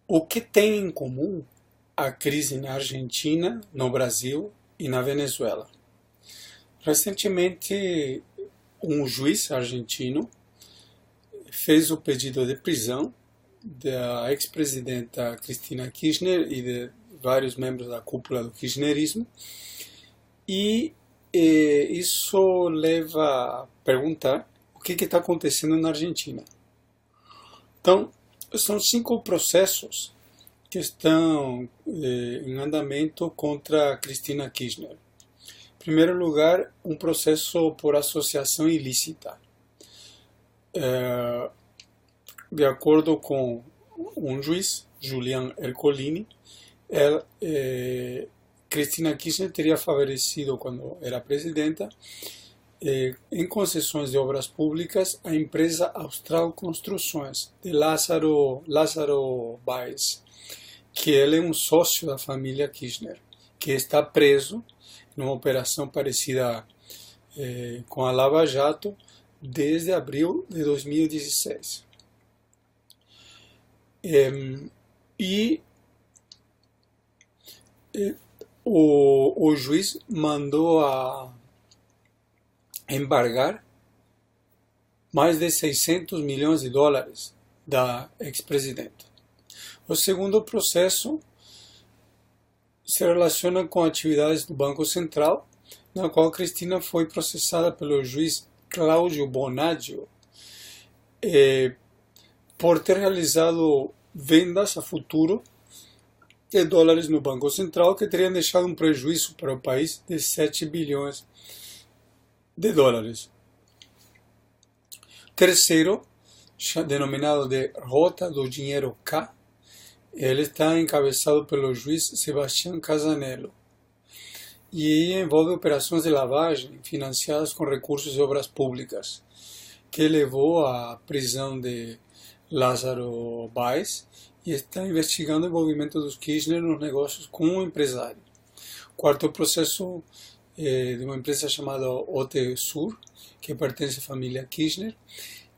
O que tem em comum a crise na Argentina, no Brasil e na Venezuela? Recentemente, um juiz argentino fez o pedido de prisão da ex-presidenta Cristina Kirchner e de vários membros da cúpula do kirchnerismo, e isso leva a perguntar o que está acontecendo na Argentina. Então, são 5 processos que estão em andamento contra Cristina Kirchner. Em primeiro lugar, um processo por associação ilícita. De acordo com um juiz, Julian Ercolini, Cristina Kirchner teria favorecido, quando era presidenta, em concessões de obras públicas, a empresa Austral Construções, de Lázaro Báez, que ele é um sócio da família Kirchner, que está preso numa operação parecida com a Lava Jato desde abril de 2016. O juiz mandou embargar mais de 600 milhões de dólares da ex-presidenta. O segundo processo se relaciona com atividades do Banco Central, na qual Cristina foi processada pelo juiz Cláudio Bonadio por ter realizado vendas a futuro de dólares no Banco Central, que teriam deixado um prejuízo para o país de 7 bilhões de dólares. Terceiro, denominado de Rota do Dinheiro K, ele está encabeçado pelo juiz Sebastián Casanello e envolve operações de lavagem financiadas com recursos de obras públicas, que levou à prisão de Lázaro Báez e está investigando o envolvimento dos Kirchner nos negócios com um empresário. Quarto processo de uma empresa chamada OTSUR, que pertence à família Kirchner,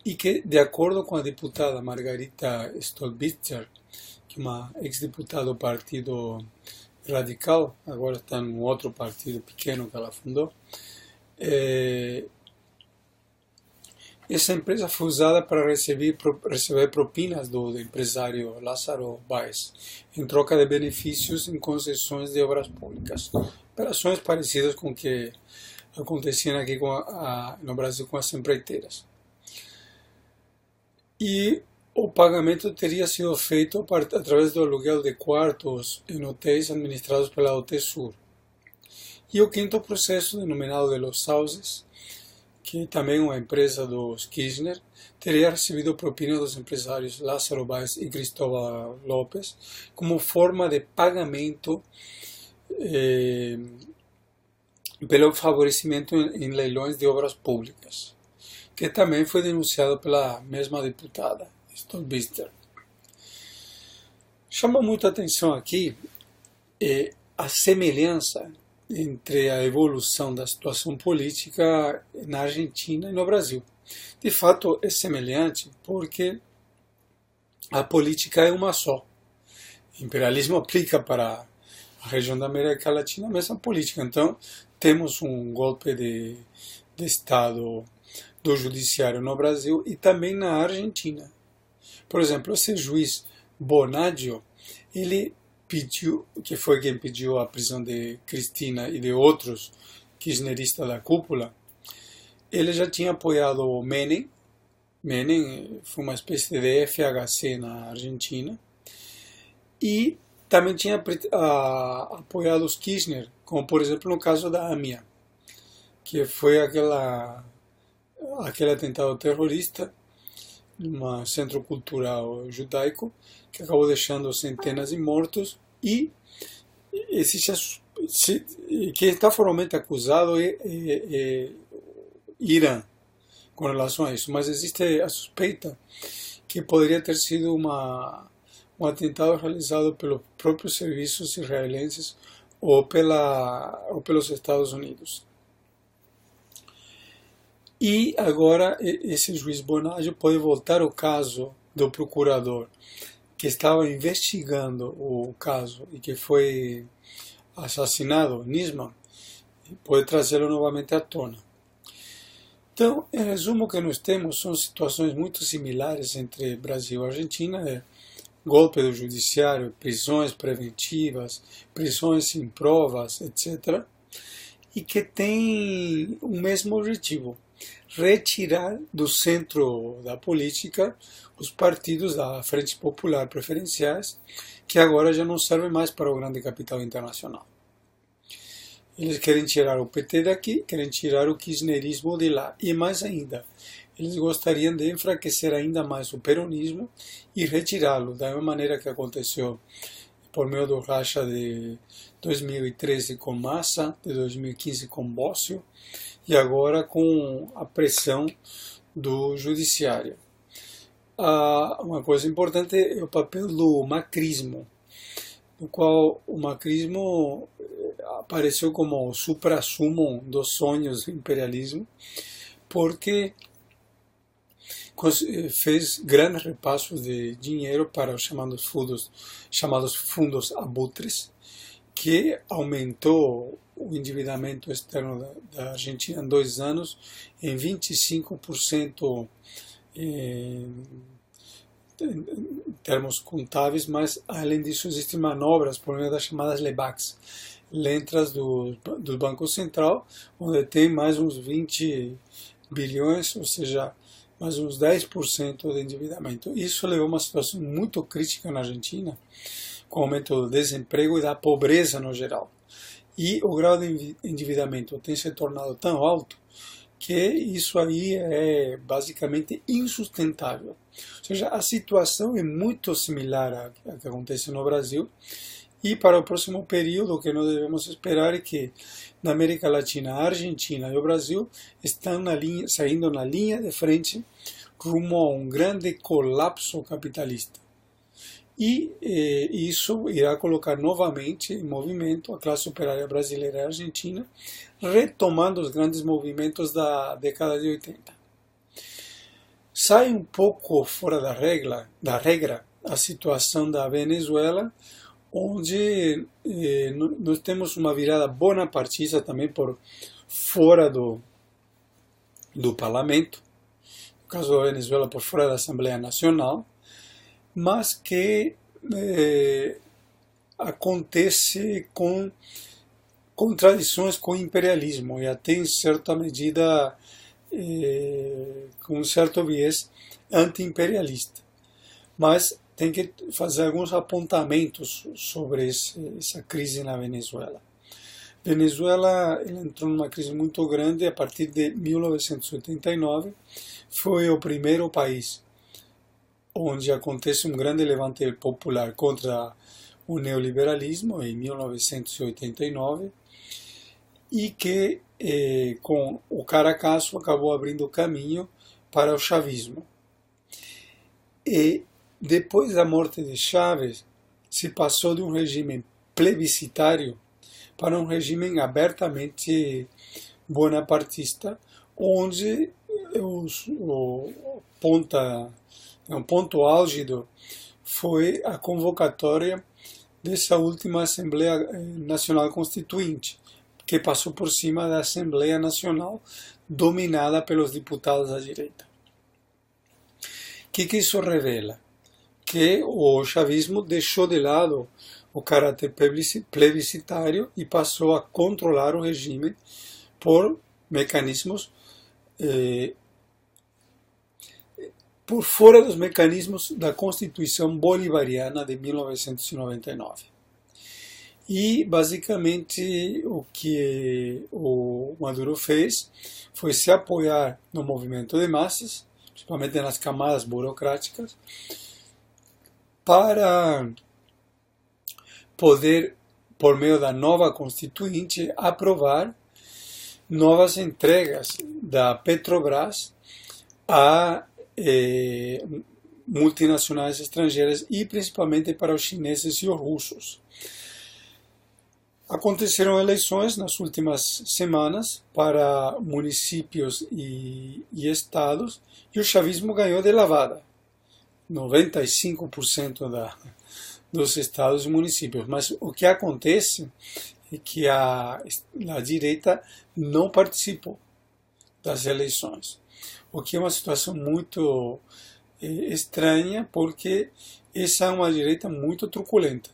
e que, de acordo com a deputada Margarita Stolbizer, que é uma ex-deputada do Partido Radical, agora está num outro partido pequeno que ela fundou, essa empresa foi usada para receber propinas do empresário Lázaro Báez, em troca de benefícios em concessões de obras públicas. Operações parecidas com o que aconteciam aqui no Brasil com as empreiteiras. E o pagamento teria sido feito através do aluguel de quartos em hotéis administrados pela OTSUR. E o quinto processo, denominado de Los Sauces, que também é uma empresa dos Kirchner, teria recebido propina dos empresários Lázaro Báez e Cristóbal López como forma de pagamento pelo favorecimento em leilões de obras públicas, que também foi denunciado pela mesma deputada, Stolbizer. Chama muita atenção aqui a semelhança entre a evolução da situação política na Argentina e no Brasil. De fato, é semelhante porque a política é uma só. O imperialismo aplica para a região da América Latina a mesma política. Então, temos um golpe de Estado do judiciário no Brasil e também na Argentina. Por exemplo, esse juiz Bonadio, ele pediu, que foi quem pediu a prisão de Cristina e de outros kirchneristas da cúpula, ele já tinha apoiado o Menem. Menem foi uma espécie de FHC na Argentina, e também tinha apoiado os Kirchner, como por exemplo no caso da AMIA, que foi aquele atentado terrorista num centro cultural judaico, que acabou deixando centenas de mortos, e quem está formalmente acusado é Irã com relação a isso, mas existe a suspeita que poderia ter sido um atentado realizado pelos próprios serviços israelenses ou pelos Estados Unidos. E agora esse juiz Bonadio pode voltar o caso do procurador que estava investigando o caso e que foi assassinado, Nisman, pode trazê-lo novamente à tona. Então, em resumo, o que nós temos são situações muito similares entre Brasil e Argentina, golpe do judiciário, prisões preventivas, prisões sem provas, etc., e que tem o mesmo objetivo: retirar do centro da política os partidos da Frente Popular preferenciais, que agora já não servem mais para o grande capital internacional. Eles querem tirar o PT daqui, querem tirar o kirchnerismo de lá. E mais ainda, eles gostariam de enfraquecer ainda mais o peronismo e retirá-lo, da mesma maneira que aconteceu por meio do racha de 2013 com Massa, de 2015 com Bósio, e agora com a pressão do judiciário. Uma coisa importante é o papel do macrismo, no qual o macrismo apareceu como o supra-sumo dos sonhos do imperialismo, porque fez grandes repassos de dinheiro para os chamados fundos abutres, que aumentou o endividamento externo da Argentina em 2 anos em 25% em termos contábeis, mas além disso existem manobras por meio das chamadas LEBACs, letras do Banco Central, onde tem mais uns 20 bilhões, ou seja, mais uns 10% de endividamento. Isso levou a uma situação muito crítica na Argentina, com o aumento do desemprego e da pobreza no geral. E o grau de endividamento tem se tornado tão alto que isso aí é basicamente insustentável. Ou seja, a situação é muito similar à que acontece no Brasil, e para o próximo período o que nós devemos esperar é que na América Latina, a Argentina e o Brasil estão saindo na linha de frente rumo a um grande colapso capitalista. E isso irá colocar novamente em movimento a classe operária brasileira e argentina, retomando os grandes movimentos da década de 80. Sai um pouco fora da regra a situação da Venezuela, onde nós temos uma virada bonapartista também por fora do parlamento, no caso da Venezuela por fora da Assembleia Nacional, mas que acontece com contradições com o imperialismo e até em certa medida com um certo viés anti-imperialista. Mas tem que fazer alguns apontamentos sobre essa crise na Venezuela. Venezuela entrou numa crise muito grande a partir de 1989, foi o primeiro país onde acontece um grande levante popular contra o neoliberalismo em 1989 e que com o Caracazo acabou abrindo caminho para o chavismo. E depois da morte de Chávez, se passou de um regime plebiscitário para um regime abertamente bonapartista, onde um ponto álgido foi a convocatória dessa última Assembleia Nacional Constituinte, que passou por cima da Assembleia Nacional dominada pelos deputados da direita. O que isso revela? Que o chavismo deixou de lado o caráter plebiscitário e passou a controlar o regime por mecanismos por fora dos mecanismos da Constituição Bolivariana de 1999. E, basicamente, o que o Maduro fez foi se apoiar no movimento de massas, principalmente nas camadas burocráticas, para poder, por meio da nova Constituinte, aprovar novas entregas da Petrobras a multinacionais estrangeiras e principalmente para os chineses e os russos. Aconteceram eleições nas últimas semanas para municípios e estados e o chavismo ganhou de lavada. 95% dos estados e municípios. Mas o que acontece é que a direita não participou das eleições, o que é uma situação muito estranha, porque essa é uma direita muito truculenta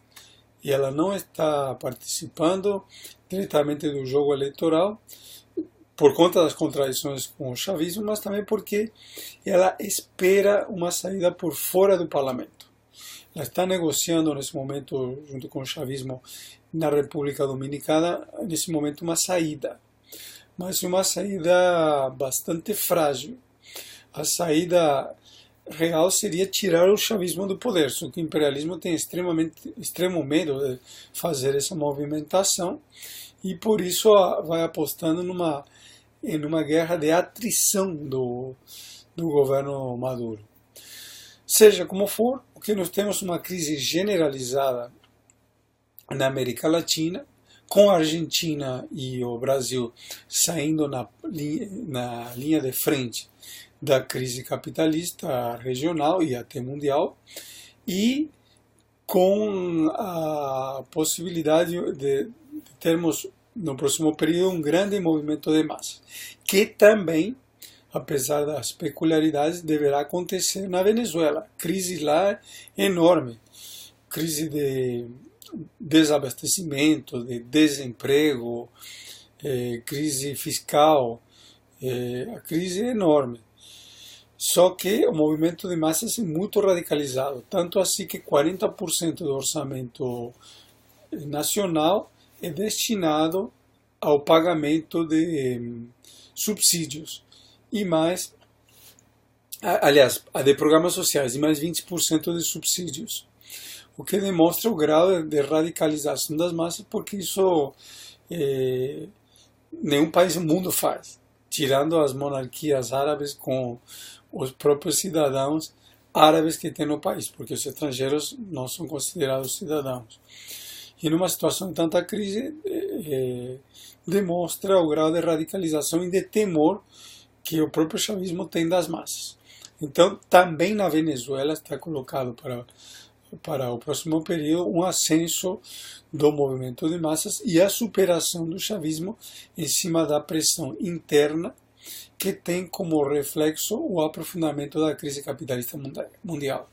e ela não está participando diretamente do jogo eleitoral por conta das contradições com o chavismo, mas também porque ela espera uma saída por fora do parlamento. Ela está negociando nesse momento, junto com o chavismo na República Dominicana, nesse momento uma saída, mas uma saída bastante frágil. A saída real seria tirar o chavismo do poder, só que o imperialismo tem extremo medo de fazer essa movimentação e por isso vai apostando numa guerra de atrição do governo Maduro. Seja como for, o que nós temos uma crise generalizada na América Latina, com a Argentina e o Brasil saindo na linha de frente da crise capitalista regional e até mundial, e com a possibilidade de termos no próximo período um grande movimento de massas, que também, apesar das peculiaridades, deverá acontecer na Venezuela. Crise lá enorme, crise de desabastecimento, de desemprego, crise fiscal, a crise é enorme. Só que o movimento de massas é muito radicalizado, tanto assim que 40% do orçamento nacional é destinado ao pagamento de subsídios e mais, aliás, de programas sociais e mais 20% de subsídios, o que demonstra o grau de radicalização das massas, porque isso nenhum país do mundo faz, tirando as monarquias árabes com os próprios cidadãos árabes que tem no país, porque os estrangeiros não são considerados cidadãos. E numa situação de tanta crise, demonstra o grau de radicalização e de temor que o próprio chavismo tem das massas. Então, também na Venezuela está colocado para o próximo período um ascenso do movimento de massas e a superação do chavismo em cima da pressão interna, que tem como reflexo o aprofundamento da crise capitalista mundial.